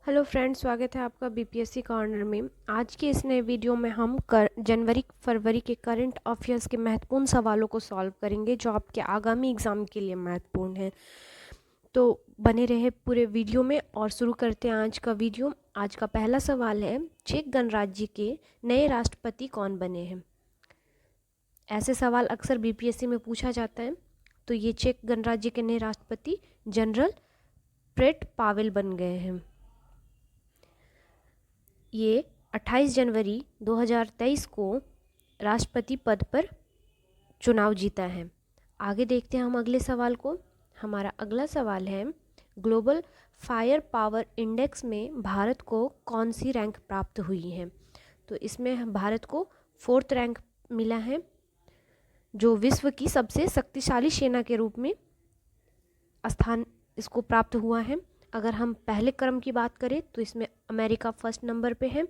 Hello friends, स्वागत है आपका बीपीएससी कॉर्नर में। आज के इस नए वीडियो में हम जनवरी फरवरी के करंट अफेयर्स के महत्वपूर्ण सवालों को सॉल्व करेंगे जो आपके आगामी एग्जाम के लिए महत्वपूर्ण हैं। तो बने रहे पूरे वीडियो में और शुरू करते हैं आज का वीडियो। आज का पहला सवाल है, चेक गणराज्य के नए राष्ट्रपति कौन बने हैं। ऐसे सवाल अक्सर बीपीएससी में पूछा जाता है। तो ये चेक गणराज्य के नए राष्ट्रपति जनरल पेट्र पावेल बन गए हैं। ये 28 जनवरी 2023 को राष्ट्रपति पद पर चुनाव जीता है। आगे देखते हैं हम अगले सवाल को। हमारा अगला सवाल है, ग्लोबल फायर पावर इंडेक्स में भारत को कौन सी रैंक प्राप्त हुई है। तो इसमें भारत को 4th रैंक मिला है, जो विश्व की सबसे शक्तिशाली सेना के रूप में स्थान इसको प्राप्त हुआ है। अगर हम पहले क्रम की बात करें तो इसमें अमेरिका फर्स्ट नंबर पे है,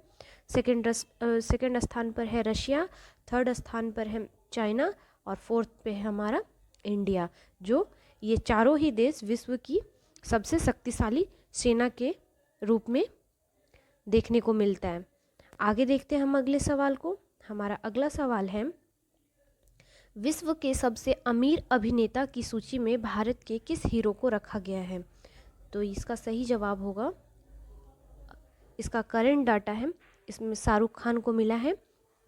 सेकंड स्थान पर है रशिया, थर्ड स्थान पर है चाइना और फोर्थ पे है हमारा इंडिया। जो ये चारों ही देश विश्व की सबसे शक्तिशाली सेना के रूप में देखने को मिलता है। आगे देखते हैं हम अगले सवाल को। हमारा अगला सवाल है, विश्व के सबसे अमीर अभिनेता की सूची में भारत के किस हीरो को रखा गया है। तो इसका सही जवाब होगा, इसका करंट डाटा है, इसमें शाहरुख खान को मिला है,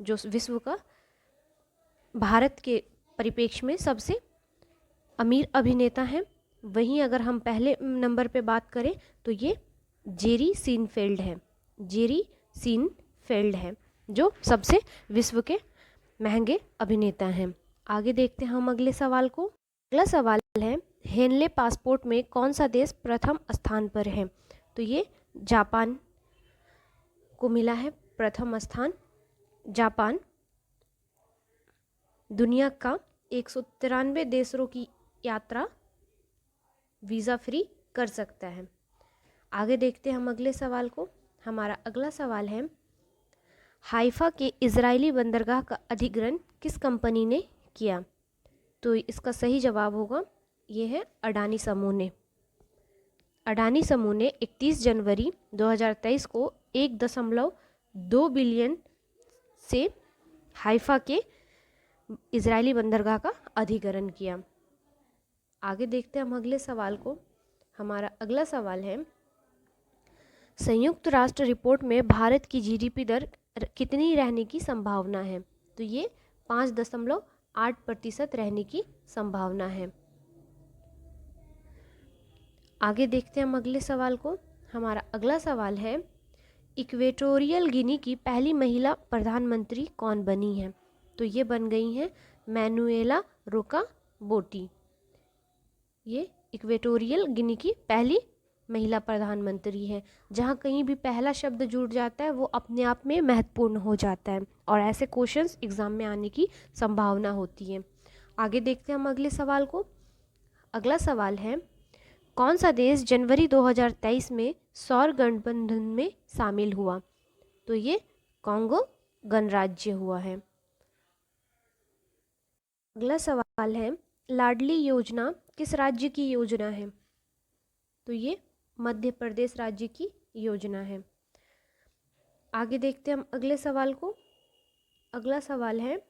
जो विश्व का भारत के परिप्रेक्ष्य में सबसे अमीर अभिनेता है। वहीं अगर हम पहले नंबर पे बात करें तो ये जेरी सीनफेल्ड है, जो सबसे विश्व के महंगे अभिनेता हैं। आगे देखते हैं हम अगले सवाल को। अगला सवाल है, हेनले पासपोर्ट में कौन सा देश प्रथम स्थान पर है। तो ये जापान को मिला है प्रथम स्थान। जापान दुनिया का 193 देशों की यात्रा वीज़ा फ्री कर सकता है। आगे देखते हैं हम अगले सवाल को। हमारा अगला सवाल है, हाइफा के इजरायली बंदरगाह का अधिग्रहण किस कंपनी ने किया। तो इसका सही जवाब होगा, ये है अडानी समूह ने। अडानी समूह ने 31 जनवरी 2023 को 1.2 बिलियन से हाइफा के इजरायली बंदरगाह का अधिग्रहण किया। आगे देखते हैं हम अगले सवाल को। हमारा अगला सवाल है, संयुक्त राष्ट्र रिपोर्ट में भारत की जीडीपी दर कितनी रहने की संभावना है। तो ये 5.8% रहने की संभावना है। आगे देखते हैं हम अगले सवाल को। हमारा अगला सवाल है, इक्वेटोरियल गिनी की पहली महिला प्रधानमंत्री कौन बनी है। तो ये बन गई हैं मैनुएला रोका बोटी। ये इक्वेटोरियल गिनी की पहली महिला प्रधानमंत्री है। जहाँ कहीं भी पहला शब्द जुड़ जाता है वो अपने आप में महत्वपूर्ण हो जाता है और ऐसे क्वेश्चंस एग्जाम में आने की संभावना होती है। आगे देखते हैं हम अगले सवाल को। अगला सवाल है, कौन सा देश जनवरी 2023 में सौर गठबंधन में शामिल हुआ। तो ये कांगो गणराज्य हुआ है। अगला सवाल है, लाडली योजना किस राज्य की योजना है। तो ये मध्य प्रदेश राज्य की योजना है। आगे देखते हैं हम अगले सवाल को। अगला सवाल है,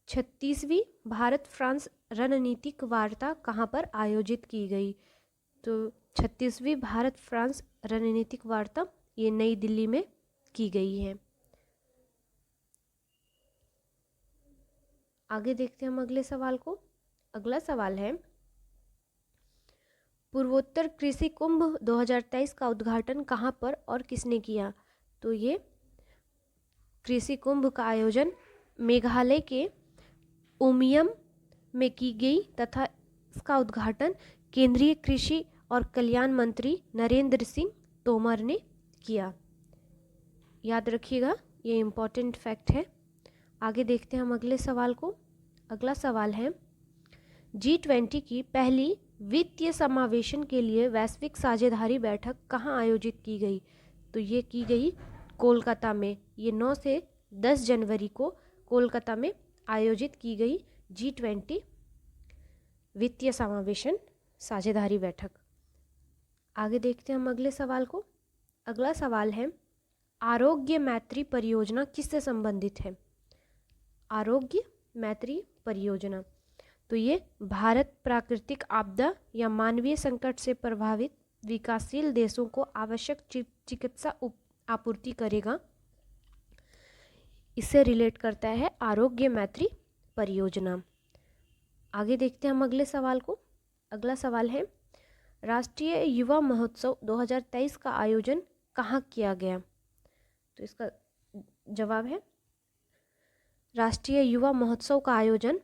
36वीं भारत फ्रांस रणनीतिक वार्ता कहाँ पर आयोजित की गई। तो 36वीं भारत फ्रांस रणनीतिक वार्ता ये नई दिल्ली में की गई है। आगे देखते हैं हम अगले सवाल को। अगला सवाल है, पूर्वोत्तर कृषि कुंभ 2023 का उद्घाटन कहाँ पर और किसने किया। तो ये कृषि कुंभ का आयोजन मेघालय के उमियम में की गई तथा इसका उद्घाटन केंद्रीय कृषि और कल्याण मंत्री नरेंद्र सिंह तोमर ने किया। याद रखिएगा, ये इम्पोर्टेंट फैक्ट है। आगे देखते हैं हम अगले सवाल को। अगला सवाल है, G20 की पहली वित्तीय समावेशन के लिए वैश्विक साझेदारी बैठक कहाँ आयोजित की गई। तो ये की गई कोलकाता में। ये 9 से 10 जनवरी को कोलकाता में आयोजित की गई G20 वित्तीय समावेशन साझेदारी बैठक। आगे देखते हैं हम अगले सवाल को। अगला सवाल है, आरोग्य मैत्री परियोजना किससे संबंधित है? आरोग्य मैत्री परियोजना, तो ये भारत प्राकृतिक आपदा या मानवीय संकट से प्रभावित विकासशील देशों को आवश्यक चिकित्सा आपूर्ति करेगा। इससे रिलेट करता है आरोग्य मैत्री परियोजना। आगे देखते हैं हम अगले सवाल को। अगला सवाल है, राष्ट्रीय युवा महोत्सव 2023 का आयोजन कहाँ किया गया? तो इसका जवाब है, राष्ट्रीय युवा महोत्सव का आयोजन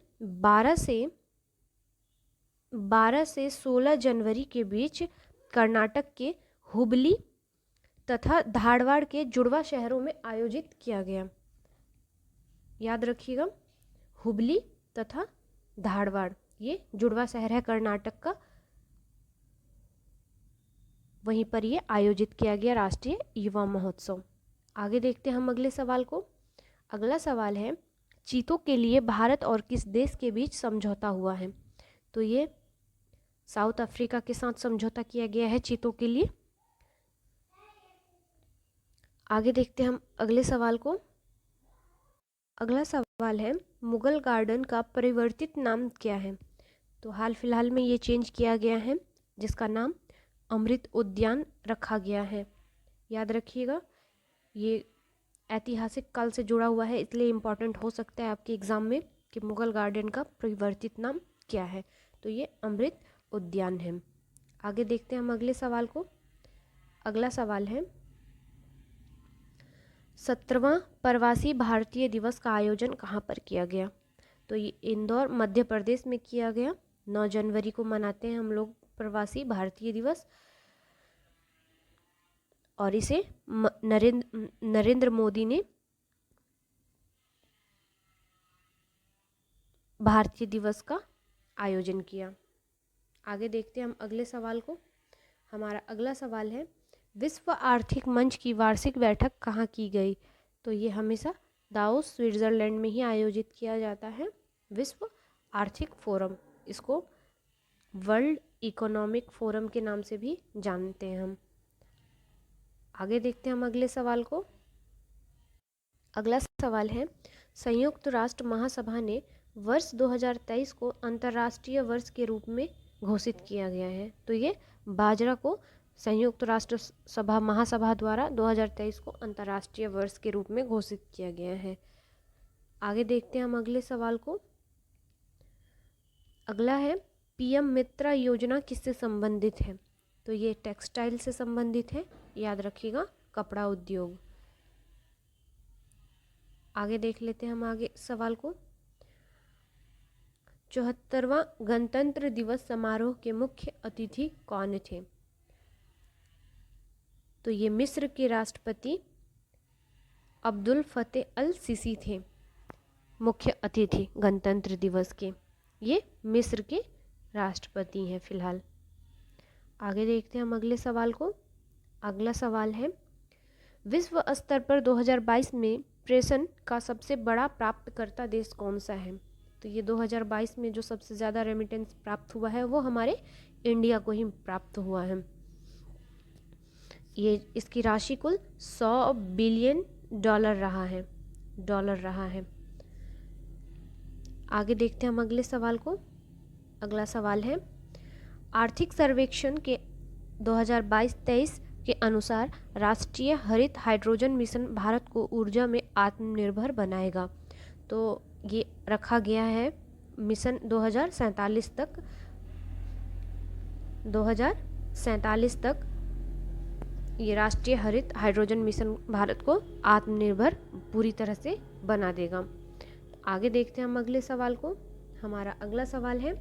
12 से 16 जनवरी के बीच कर्नाटक के हुबली तथा धारवाड़ के जुड़वा शहरों में आयोजित किया गया। याद रखिएगा, हुबली तथा धारवाड़ ये जुड़वा शहर है कर्नाटक का, वहीं पर ये आयोजित किया गया राष्ट्रीय युवा महोत्सव। आगे देखते हैं हम अगले सवाल को। अगला सवाल है, चीतों के लिए भारत और किस देश के बीच समझौता हुआ है? तो ये साउथ अफ्रीका के साथ समझौता किया गया है चीतों के लिए। आगे देखते हैं हम अगले सवाल को। अगला सवाल है, मुगल गार्डन का परिवर्तित नाम क्या है? तो हाल फिलहाल में ये चेंज किया गया है, जिसका नाम अमृत उद्यान रखा गया है। याद रखिएगा, ये ऐतिहासिक काल से जुड़ा हुआ है, इसलिए इम्पॉर्टेंट हो सकता है आपके एग्जाम में कि मुगल गार्डन का परिवर्तित नाम क्या है। तो ये अमृत उद्यान है। आगे देखते हैं हम अगले सवाल को। अगला सवाल है, 17वां प्रवासी भारतीय दिवस का आयोजन कहाँ पर किया गया? तो ये इंदौर मध्य प्रदेश में किया गया। 9 जनवरी को मनाते हैं हम लोग प्रवासी भारतीय दिवस, और इसे नरेंद्र मोदी ने भारतीय दिवस का आयोजन किया। आगे देखते हैं हम अगले सवाल को। हमारा अगला सवाल है, विश्व आर्थिक मंच की वार्षिक बैठक कहाँ की गई? तो ये हमेशा दावोस स्विट्जरलैंड में ही आयोजित किया जाता है, विश्व आर्थिक फोरम। इसको वर्ल्ड इकोनॉमिक फोरम के नाम से भी जानते हैं हम। आगे देखते हैं हम अगले सवाल को। अगला सवाल है, संयुक्त राष्ट्र महासभा ने वर्ष 2023 को अंतर्राष्ट्रीय वर्ष के रूप में घोषित किया गया है। तो ये बाजरा को संयुक्त राष्ट्र सभा महासभा द्वारा 2023 को अंतर्राष्ट्रीय वर्ष के रूप में घोषित किया गया है। आगे देखते हैं हम अगले सवाल को। अगला है, पीएम मित्रा योजना किससे संबंधित है? तो ये टेक्सटाइल से संबंधित है। याद रखिएगा, कपड़ा उद्योग। आगे देख लेते हैं हम आगे सवाल को। 74वां गणतंत्र दिवस समारोह के मुख्य अतिथि कौन थे? तो ये मिस्र के राष्ट्रपति अब्दुल फतेह अल सीसी थे मुख्य अतिथि गणतंत्र दिवस के। ये मिस्र के राष्ट्रपति हैं फिलहाल। आगे देखते हैं हम अगले सवाल को। अगला सवाल है, विश्व स्तर पर 2022 में प्रेषण का सबसे बड़ा प्राप्तकर्ता देश कौन सा है? तो ये 2022 में जो सबसे ज़्यादा रेमिटेंस प्राप्त हुआ है वो हमारे इंडिया को ही प्राप्त हुआ है। ये इसकी राशि कुल 100 बिलियन डॉलर रहा है। आगे देखते हैं हम अगले सवाल को। अगला सवाल है, आर्थिक सर्वेक्षण के 2022-23 के अनुसार राष्ट्रीय हरित हाइड्रोजन मिशन भारत को ऊर्जा में आत्मनिर्भर बनाएगा। तो ये रखा गया है मिशन 2047 तक ये राष्ट्रीय हरित हाइड्रोजन मिशन भारत को आत्मनिर्भर पूरी तरह से बना देगा। आगे देखते हैं हम अगले सवाल को। हमारा अगला सवाल है,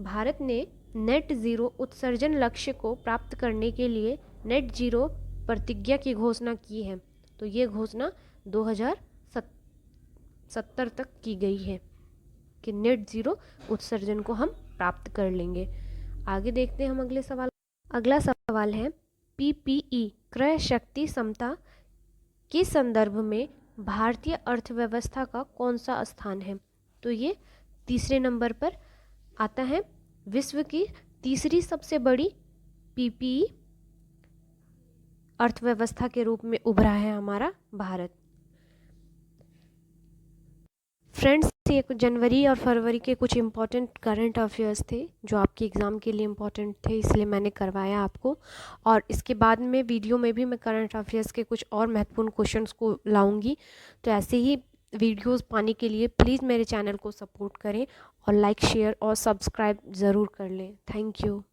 भारत ने नेट जीरो उत्सर्जन लक्ष्य को प्राप्त करने के लिए नेट जीरो प्रतिज्ञा की घोषणा की है। तो ये घोषणा 2070 तक की गई है कि नेट जीरो उत्सर्जन को हम प्राप्त कर लेंगे। आगे देखते हैं हम अगले सवाल। अगला सवाल है, पीपीई क्रय शक्ति क्षमता के संदर्भ में भारतीय अर्थव्यवस्था का कौन सा स्थान है? तो ये तीसरे नंबर पर आता है। विश्व की तीसरी सबसे बड़ी पीपीई अर्थव्यवस्था के रूप में उभरा है हमारा भारत। फ्रेंड्स, ये जनवरी और फरवरी के कुछ इम्पॉर्टेंट करंट अफेयर्स थे जो आपके एग्ज़ाम के लिए इम्पॉर्टेंट थे, इसलिए मैंने करवाया आपको। और इसके बाद में वीडियो में भी मैं करंट अफेयर्स के कुछ और महत्वपूर्ण क्वेश्चंस को लाऊंगी। तो ऐसे ही वीडियोस पाने के लिए प्लीज़ मेरे चैनल को सपोर्ट करें और लाइक, शेयर और सब्सक्राइब ज़रूर कर लें। Thank you.